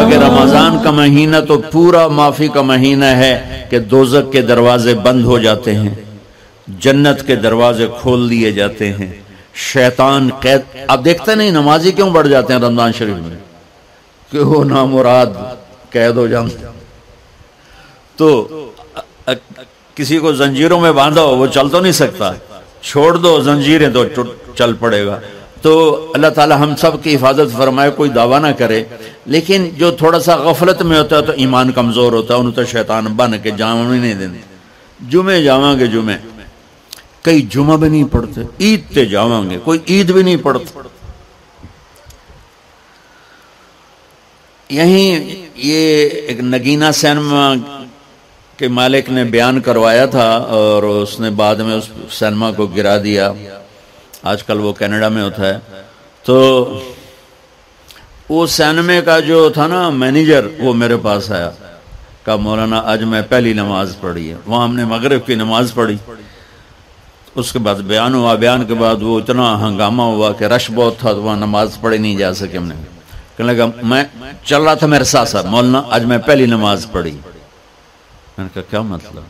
کہ رمضان کا مہینہ تو پورا معافی کا مہینہ ہے کہ دوزخ کے دروازے بند ہو جاتے ہیں، جنت کے دروازے کھول دیے جاتے ہیں، شیطان قید. آپ دیکھتے نہیں نمازی کیوں بڑھ جاتے ہیں رمضان شریف میں؟ کہ وہ نامراد قید ہو جاتے. تو کسی کو زنجیروں میں باندھا ہو وہ چل تو نہیں سکتا، چھوڑ دو زنجیریں تو چل پڑے گا. تو اللہ تعالی ہم سب کی حفاظت فرمائے. کوئی دعویٰ نہ کرے، لیکن جو تھوڑا سا غفلت میں ہوتا ہے تو ایمان کمزور ہوتا ہے، انہوں تو شیطان بن کے جامع نہیں دینے. جمعے جاواں گے، جمعے کئی جمعہ بھی نہیں پڑھتے، عید تے جاواں گے، کوئی عید بھی نہیں پڑھتا. یہیں یہ ایک نگینہ سینما کے مالک نے بیان کروایا تھا اور اس نے بعد میں اس سینما کو گرا دیا. آج کل وہ کینیڈا میں ہوتا ہے. تو وہ سینمے کا جو تھا نا مینیجر، وہ میرے پاس آیا، کہا مولانا آج میں پہلی نماز پڑھی ہے. وہاں ہم نے مغرب کی نماز پڑھی. اس کے بعد بیان ہوا. بیان کے بعد وہ اتنا ہنگامہ ہوا کہ رش بہت تھا تو وہاں نماز پڑھی نہیں جا سکے. ہم نے کہنے لگا میں چل رہا تھا میرے ساتھ ساتھ، مولانا آج میں پہلی نماز پڑھی. میں نے کہا کیا مطلب؟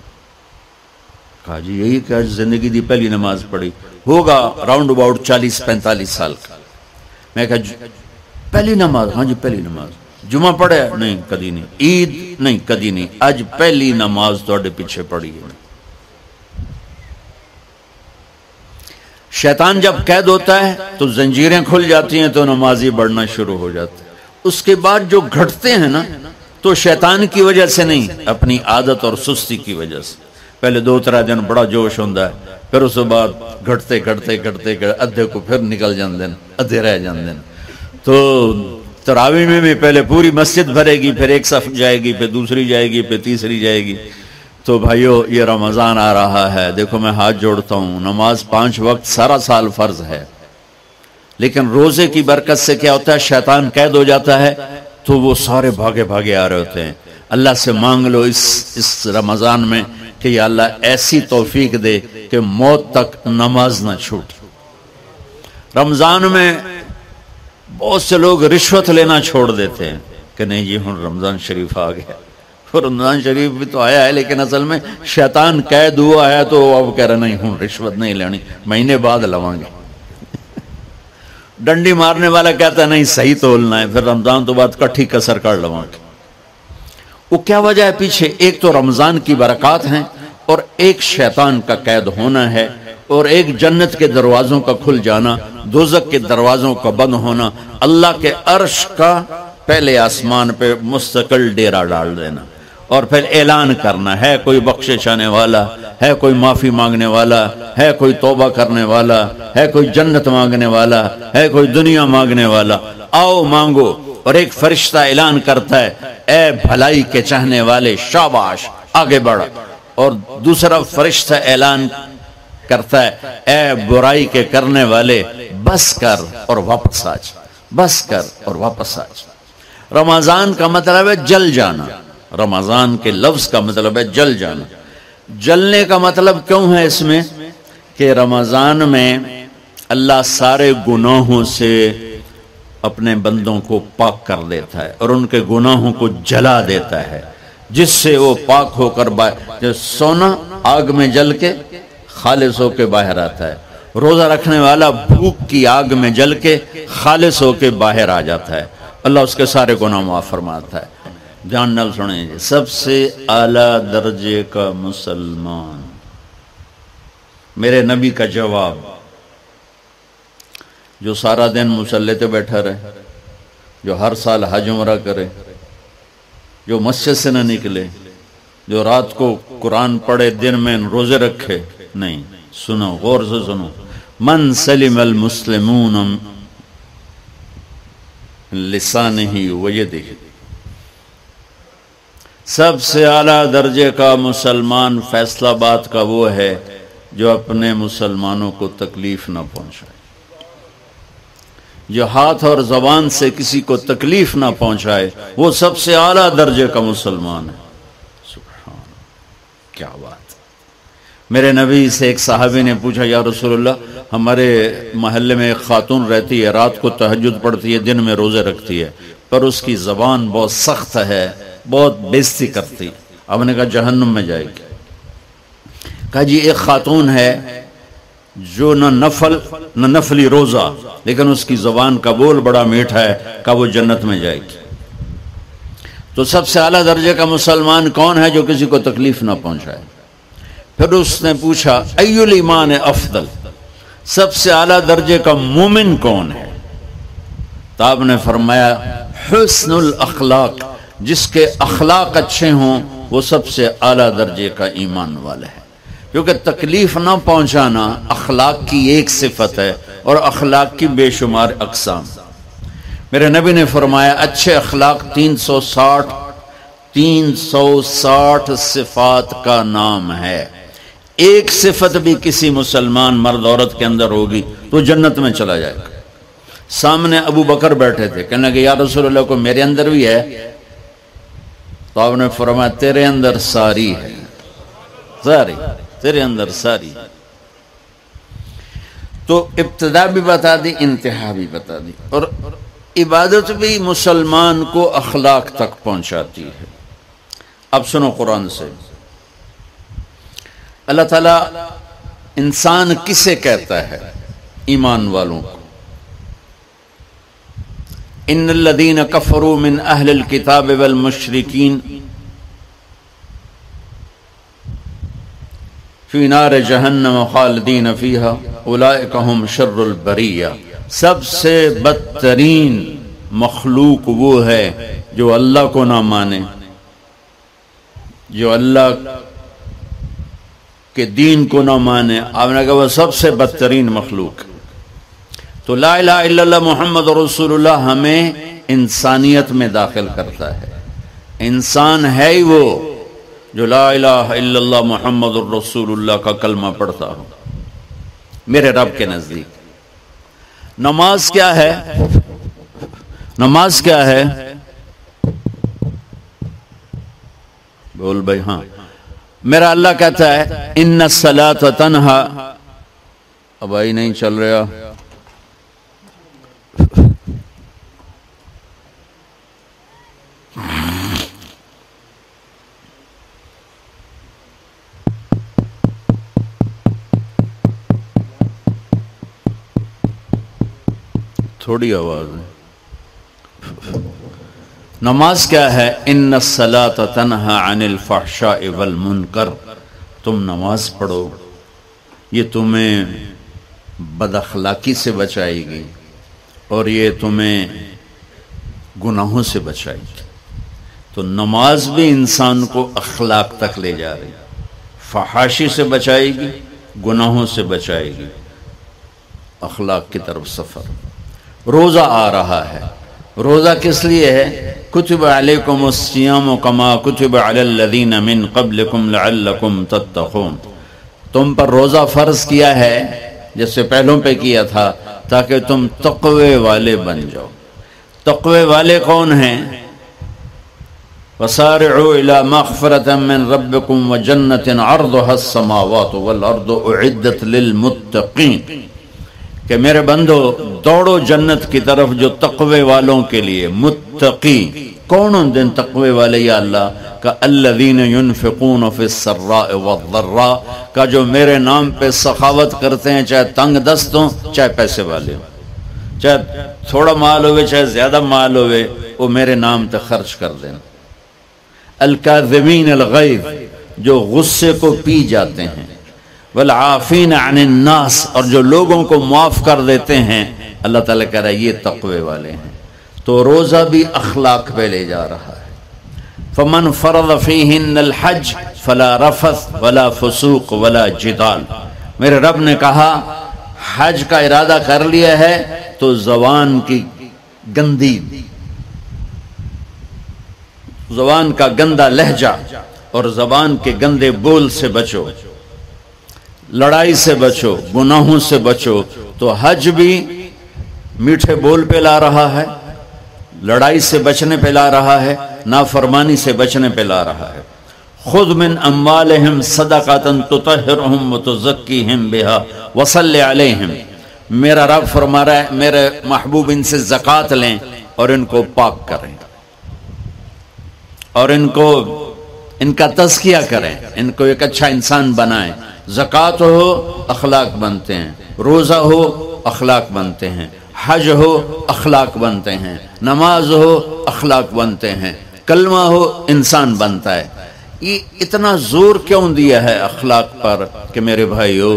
کہا جی یہی کہ آج زندگی دی پہلی نماز پڑھی. ہوگا راؤنڈ اباؤٹ 40-45 سال کا. میں کہا پہلی نماز؟ ہاں جی پہلی نماز. جمعہ پڑھے؟ نہیں کدی نہیں. عید؟ نہیں کدی نہیں. آج پہلی نماز تواڈے پیچھے پڑھی ہے. شیطان جب قید ہوتا ہے تو زنجیریں کھل جاتی ہیں تو نمازی بڑھنا شروع ہو جاتے ہیں. اس کے بعد جو گھٹتے ہیں نا تو شیطان کی وجہ سے نہیں، اپنی عادت اور سستی کی وجہ سے. پہلے 2-3 دن بڑا جوش ہوتا ہے، پھر اس کے بعد گھٹتے ادھے کو پھر نکل جاندے ہیں، ادھے رہ جاندے ہیں. تو تراویح میں بھی پہلے پوری مسجد بھرے گی، پھر ایک صف جائے گی، پھر دوسری جائے گی، پھر تیسری جائے گی. تو بھائیو یہ رمضان آ رہا ہے، دیکھو میں ہاتھ جوڑتا ہوں، نماز 5 وقت سارا سال فرض ہے، لیکن روزے کی برکت سے کیا ہوتا ہے؟ شیطان قید ہو جاتا ہے تو وہ سارے بھاگے آ رہے ہوتے ہیں. اللہ سے مانگ لو اس رمضان میں کہ یا اللہ ایسی توفیق دے کہ موت تک نماز نہ چھوٹ. رمضان میں بہت سے لوگ رشوت لینا چھوڑ دیتے ہیں کہ نہیں جی ہن رمضان شریف آ گیا. رمضان شریف بھی تو آیا ہے لیکن اصل میں شیطان قید ہوا ہے تو اب کہہ رہے نہیں ہن رشوت نہیں لینی، مہینے بعد لواں گے. ڈنڈی مارنے والا کہتا ہے نہیں صحیح تولنا ہے، پھر رمضان تو بعد کٹھی کسر کر لواں گے. وہ کیا وجہ ہے پیچھے؟ ایک تو رمضان کی برکات ہیں، اور ایک شیطان کا قید ہونا ہے، اور ایک جنت کے دروازوں کا کھل جانا، دوزخ کے دروازوں کا بند ہونا، اللہ کے عرش کا پہلے آسمان پہ مستقل ڈیرا ڈال دینا، اور پھر اعلان کرنا ہے کوئی بخشش آنے والا ہے، کوئی معافی مانگنے والا ہے، کوئی توبہ کرنے والا ہے، کوئی جنت مانگنے والا ہے، کوئی دنیا مانگنے والا، آؤ مانگو. اور ایک فرشتہ اعلان کرتا ہے اے بھلائی کے چاہنے والے شاباش آگے بڑھ، اور دوسرا فرشتہ اعلان کرتا ہے اے برائی کے کرنے والے بس کر اور واپس آ جا، بس کر اور واپس آ جا. رمضان کا مطلب ہے جل جانا. رمضان کے لفظ کا مطلب ہے جل جانا. جلنے کا مطلب کیوں ہے اس میں؟ کہ رمضان میں اللہ سارے گناہوں سے اپنے بندوں کو پاک کر دیتا ہے اور ان کے گناہوں کو جلا دیتا ہے، جس سے وہ پاک ہو کر سونا آگ میں جل کے خالص ہو کے باہر آتا ہے. روزہ رکھنے والا بھوک کی آگ میں جل کے خالص ہو کے باہر آ جاتا ہے، اللہ اس کے سارے گناہ معاف فرماتا ہے. دھیان نال سنیں جی. سب سے اعلیٰ درجے کا مسلمان، میرے نبی کا جواب، جو سارا دن مصلی پہ بیٹھا رہے، جو ہر سال حج عمرہ کرے، جو مسجد سے نہ نکلے، جو رات کو قرآن پڑھے، دن میں روزے رکھے. نہیں، سنو غور سے سنو. من سلم المسلمون لسانہ ویدہ، سب سے اعلیٰ درجے کا مسلمان فیصلہ بات کا وہ ہے جو اپنے مسلمانوں کو تکلیف نہ پہنچائے، جو ہاتھ اور زبان سے کسی کو تکلیف نہ پہنچائے، وہ سب سے اعلیٰ درجے کا مسلمان ہے. سبحان، کیا بات. میرے نبی سے ایک صحابی نے پوچھا یا رسول اللہ ہمارے محلے میں ایک خاتون رہتی ہے، رات کو تہجد پڑھتی ہے، دن میں روزے رکھتی ہے، پر اس کی زبان بہت سخت ہے، بہت بےزتی کرتی. اب نے کہا جہنم میں جائے گی. کہا جی ایک خاتون ہے جو نہ نفلی روزہ، لیکن اس کی زبان کا بول بڑا میٹھا ہے، کہا وہ جنت میں جائے گی. تو سب سے اعلیٰ درجے کا مسلمان کون ہے جو کسی کو تکلیف نہ پہنچائے؟ پھر اس نے پوچھا ای الایمان افضل، سب سے اعلیٰ درجے کا مومن کون ہے؟ تو آپ نے فرمایا حسن الاخلاق، جس کے اخلاق اچھے ہوں وہ سب سے اعلیٰ درجے کا ایمان والا ہے. کیونکہ تکلیف نہ پہنچانا اخلاق کی ایک صفت ہے، اور اخلاق کی بے شمار اقسام. میرے نبی نے فرمایا اچھے اخلاق 360 صفات کا نام ہے. ایک صفت بھی کسی مسلمان مرد عورت کے اندر ہوگی تو جنت میں چلا جائے گا. سامنے ابو بکر بیٹھے تھے، کہنے لگے یا رسول اللہ کو میرے اندر بھی ہے؟ تو آپ نے فرمایا تیرے اندر ساری ہے، ساری تیرے اندر ساری. تو ابتدا بھی بتا دی، انتہا بھی بتا دی. اور عبادت بھی مسلمان کو اخلاق تک پہنچاتی ہے. اب سنو قرآن سے، اللہ تعالیٰ انسان کسے کہتا ہے؟ ایمان والوں کو. ان الذین کفروا من اہل الکتاب والمشرکین فی نار جہنم خالدین فیہا اولئک ہم شر البریہ. سب سے بدترین مخلوق وہ ہے جو اللہ کو نہ مانے، جو اللہ کے دین کو نہ مانے. آپ نے کہا وہ سب سے بدترین مخلوق. تو لا الہ الا اللہ محمد رسول اللہ ہمیں انسانیت میں داخل کرتا ہے. انسان ہے ہی وہ جو لا الہ الا اللہ محمد رسول اللہ کا کلمہ پڑھتا ہو میرے رب کے نزدیک. نماز کیا ہے؟ نماز کیا ہے؟ بول بھائی. ہاں، میرا اللہ کہتا ہے ان الصلاۃ تنہا. اب بھائی نہیں چل رہا. تھوڑی آواز ہے. نماز کیا ہے؟ ان الصلاۃ تنہا عن الفحشاء والمنکر. تم نماز پڑھو، یہ تمہیں بد اخلاقی سے بچائے گی اور یہ تمہیں گناہوں سے بچائے گی. تو نماز بھی انسان کو اخلاق تک لے جا رہی، فحاشی سے بچائے گی، گناہوں سے بچائے گی، اخلاق کی طرف سفر. روزہ آ رہا ہے. روزہ کس لیے ہے؟ کتب علیکم الصیام کما کتب علی الذین من قبلکم لعلکم تتقون. تم پر روزہ فرض کیا ہے جیسے پہلوں پہ کیا تھا تاکہ تم تقوی والے بن جاؤ. تقوی والے کون ہیں؟ وسارعوا الی مغفرۃ من ربکم وجنۃ عرضها السماوات والارض اعدت للمتقین. کہ میرے بندو دوڑو جنت کی طرف جو تقوی والوں کے لیے. متقی کون دن تقوی والے یا اللہ کا؟ الذین ينفقون فی السراء والضراء کا جو میرے نام پہ سخاوت کرتے ہیں، چاہے تنگ دست ہوں چاہے پیسے والے ہوں، چاہے تھوڑا مال ہوئے چاہے زیادہ مال ہوئے، وہ میرے نام پہ خرچ کر دیں. الکاظمین الغیظ جو غصے کو پی جاتے ہیں، والعافین عن الناس اور جو لوگوں کو معاف کر دیتے ہیں. اللہ تعالیٰ کہہ رہا ہے یہ تقوی والے ہیں. تو روزہ بھی اخلاق پہ لے جا رہا ہے. فمن فرض فیہن الحج فلا رفث ولا فسوق ولا جدال. میرے رب نے کہا حج کا ارادہ کر لیا ہے تو زبان کی گندی، زبان کا گندا لہجہ اور زبان کے گندے بول سے بچو، لڑائی سے بچو، گناہوں سے بچو. تو حج بھی میٹھے بول پہ لا رہا ہے، لڑائی سے بچنے پہ لا رہا ہے، نافرمانی سے بچنے پہ لا رہا ہے. خذ من اموالہم صدقۃ تطہرہم وتزکیہم بہا وصلی علیہم، میرا رب فرما رہا ہے میرے محبوب ان سے زکوٰۃ لیں اور ان کو پاک کریں اور ان کا تزکیہ کریں، ان کو ایک اچھا انسان بنائیں۔ زکوٰۃ ہو اخلاق بنتے ہیں، روزہ ہو اخلاق بنتے ہیں، حج ہو اخلاق بنتے ہیں، نماز ہو اخلاق بنتے ہیں، کلمہ ہو انسان بنتا ہے۔ یہ اتنا زور کیوں دیا ہے اخلاق پر کہ میرے بھائیو،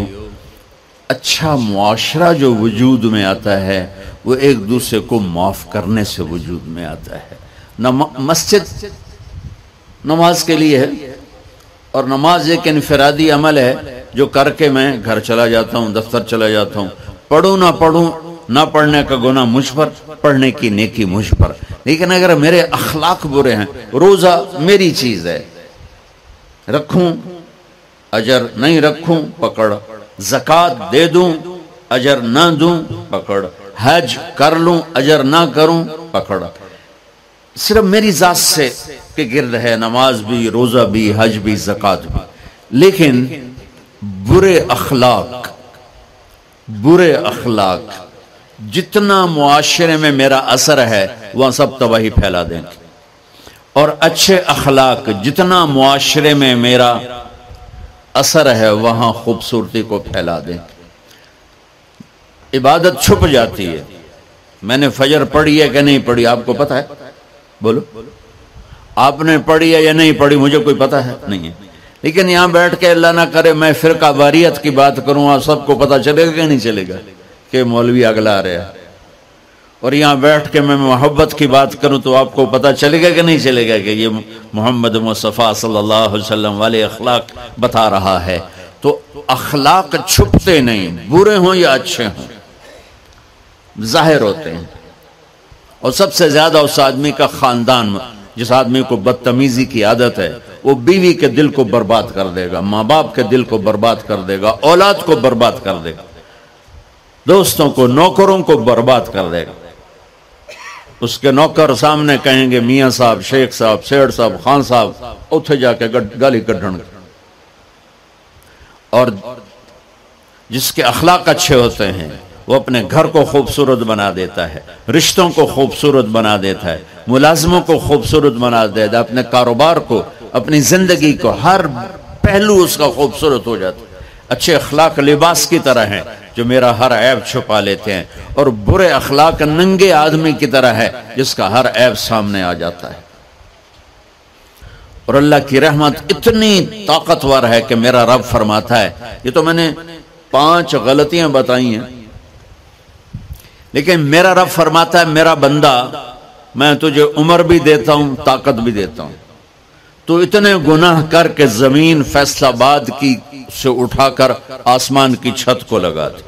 اچھا معاشرہ جو وجود میں آتا ہے وہ ایک دوسرے کو معاف کرنے سے وجود میں آتا ہے۔ مسجد نماز کے لیے ہے، اور نماز ایک انفرادی عمل ہے جو کر کے میں گھر چلا جاتا ہوں، دفتر چلا جاتا ہوں، پڑھوں نہ پڑھوں، نہ پڑھنے کا گناہ مجھ پر، پڑھنے کی نیکی مجھ پر۔ لیکن اگر میرے اخلاق برے ہیں، روزہ میری چیز ہے، رکھوں اجر، نہیں رکھوں پکڑ، زکوٰۃ دے دوں اجر نہ دوں پکڑ، حج کر لوں اجر نہ کروں پکڑ، صرف میری ذات سے کے گرد ہے نماز بھی، روزہ بھی، حج بھی، زکوٰۃ بھی۔ لیکن برے اخلاق جتنا معاشرے میں میرا اثر ہے وہاں سب تباہی پھیلا دیں گے، اور اچھے اخلاق جتنا معاشرے میں میرا اثر ہے وہاں خوبصورتی کو پھیلا دیں گے۔ عبادت چھپ جاتی ہے، میں نے فجر پڑھی ہے کہ نہیں پڑھی آپ کو پتہ ہے؟ بولو، آپ نے پڑھی ہے یا نہیں پڑھی مجھے کوئی پتہ ہے نہیں ہے، لیکن یہاں بیٹھ کے اللہ نہ کرے میں فرقہ واریت کی بات کروں، آپ سب کو پتہ چلے گا کہ نہیں چلے گا کہ مولوی اگلا رہا ہے، اور یہاں بیٹھ کے میں محبت کی بات کروں تو آپ کو پتہ چلے گا کہ نہیں چلے گا کہ یہ محمد مصطفیٰ صلی اللہ علیہ وسلم والے اخلاق بتا رہا ہے۔ تو اخلاق چھپتے نہیں، برے ہوں یا اچھے ہوں ظاہر ہوتے ہیں، اور سب سے زیادہ اس آدمی کا خاندان، جس آدمی کو بدتمیزی کی عادت ہے وہ بیوی کے دل کو برباد کر دے گا، ماں باپ کے دل کو برباد کر دے گا، اولاد کو برباد کر دے گا، دوستوں کو، نوکروں کو برباد کر دے گا۔ اس کے نوکر سامنے کہیں گے میاں صاحب، شیخ صاحب، سیڑ صاحب، خان صاحب، اتھے جا کے گالی کڈھن گے۔ اور جس کے اخلاق اچھے ہوتے ہیں وہ اپنے گھر کو خوبصورت بنا دیتا ہے، رشتوں کو خوبصورت بنا دیتا ہے، ملازموں کو خوبصورت بنا دیتا ہے، اپنے کاروبار کو، اپنی زندگی کو، ہر پہلو اس کا خوبصورت ہو جاتا ہے۔ اچھے اخلاق لباس کی طرح ہیں جو میرا ہر عیب چھپا لیتے ہیں، اور برے اخلاق ننگے آدمی کی طرح ہے جس کا ہر عیب سامنے آ جاتا ہے۔ اور اللہ کی رحمت اتنی طاقتور ہے کہ میرا رب فرماتا ہے، یہ تو میں نے 5 غلطیاں بتائی ہیں، لیکن میرا رب فرماتا ہے میرا بندہ میں تجھے عمر بھی دیتا ہوں، طاقت بھی دیتا ہوں، تو اتنے گناہ کر کے زمین فیصل آباد کی سے اٹھا کر آسمان کی چھت کو لگا دے،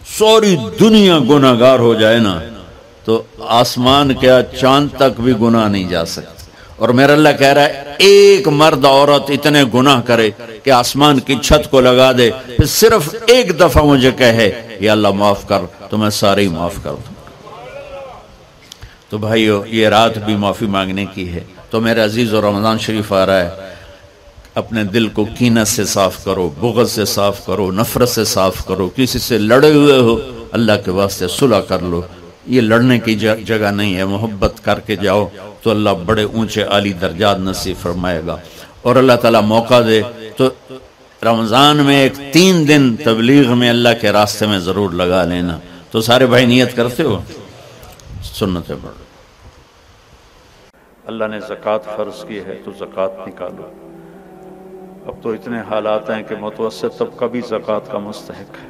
سوری دنیا گناہ گار ہو جائے نا تو آسمان کیا چاند تک بھی گناہ نہیں جا سکتے۔ اور میرا اللہ کہہ رہا ہے ایک مرد عورت اتنے گناہ کرے کہ آسمان کی چھت کو لگا دے، پھر صرف ایک دفعہ مجھے کہے یا اللہ معاف کر، تو میں سارے ہی معاف کر دوں۔ تو بھائیو یہ رات بھی معافی مانگنے کی ہے۔ تو میرے عزیز و رمضان شریف آ رہا ہے، اپنے دل کو کینہ سے صاف کرو، بغض سے صاف کرو، نفرت سے صاف کرو، کسی سے لڑے ہوئے ہو اللہ کے واسطے صلح کر لو، یہ لڑنے کی جگہ نہیں ہے، محبت کر کے جاؤ تو اللہ بڑے اونچے عالی درجات نصیب فرمائے گا۔ اور اللہ تعالیٰ موقع دے تو رمضان میں ایک 3 دن تبلیغ میں اللہ کے راستے میں ضرور لگا لینا۔ تو سارے بھائی نیت کرتے ہو؟ سنتیں پڑھو۔ اللہ نے زکوٰۃ فرض کی ہے تو زکوٰۃ نکالو۔ اب تو اتنے حالات ہیں کہ متوسط طبقہ بھی زکوٰۃ کا مستحق ہے،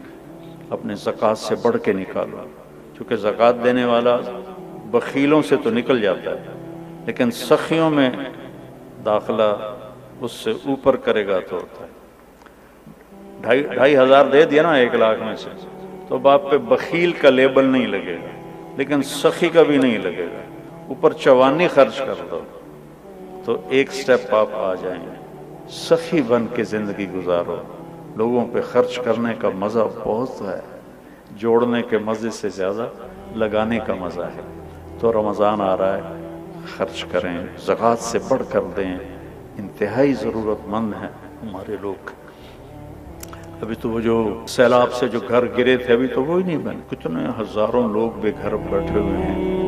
اپنے زکوٰۃ سے بڑھ کے نکالو، چونکہ زکوٰۃ دینے والا بخیلوں سے تو نکل جاتا ہے لیکن سخیوں میں داخلہ اس سے اوپر کرے گا تو ہوتا ہے۔ 2,500 دے دیا نا 1 لاکھ میں سے تو باپ پہ بخیل کا لیبل نہیں لگے گا، لیکن سخی کا بھی نہیں لگے گا، اوپر چوانی خرچ کر دو تو ایک سٹیپ آپ آ جائیں گے۔ سخی بن کے زندگی گزارو، لوگوں پہ خرچ کرنے کا مزہ بہت ہے، جوڑنے کے مزے سے زیادہ لگانے کا مزہ ہے۔ تو رمضان آ رہا ہے، خرچ کریں، زکوٰۃ سے بڑھ کر دیں، انتہائی ضرورت مند ہیں ہمارے لوگ۔ ابھی تو وہ جو سیلاب سے جو گھر گرے تھے ابھی تو وہ ہی نہیں بنے، کتنے ہزاروں لوگ بے گھر بیٹھے ہوئے ہیں۔